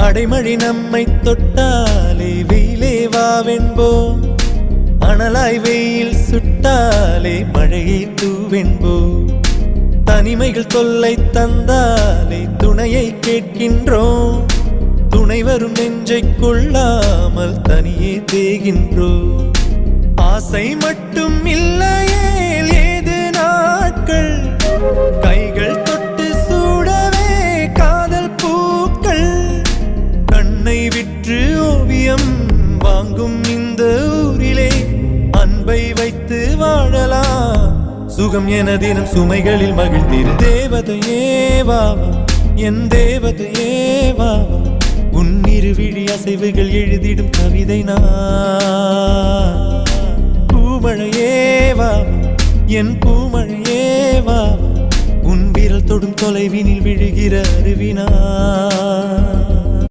அடைமழை நம்மை தொட்டாலே வெயிலே வாவென்போம், அனலாய் வெயில் சுட்டாலே மழையை தூவென்போம். தனிமைகள் தொல்லை தந்தாலே துணையை கேட்கின்றோம், துணை வரும் நெஞ்சை கொள்ளாமல் தனியே தேகின்றோம். ஆசை மட்டும் இல்லையே ஏது நாட்கள், கைகள் தொட்டு சூடவே காதல் பூக்கள். கண்ணை விற்று ஓவியம் வாங்கும் இந்த ஊரிலே அன்பை வைத்து வாழலாம், சுகம் என தினம் சுமைகளில் மகிழ்ந்திரு. தேவதையே வாவா என் தேவதையே வாவா, உன் இருவிழி அசைவுகள் எழுதிடும் கவிதை நான். பூமழையே வாவா என் பூமழையே வாவா, உன் விரல் தொடும் தொலைவினில் விழுகிற அருவினா.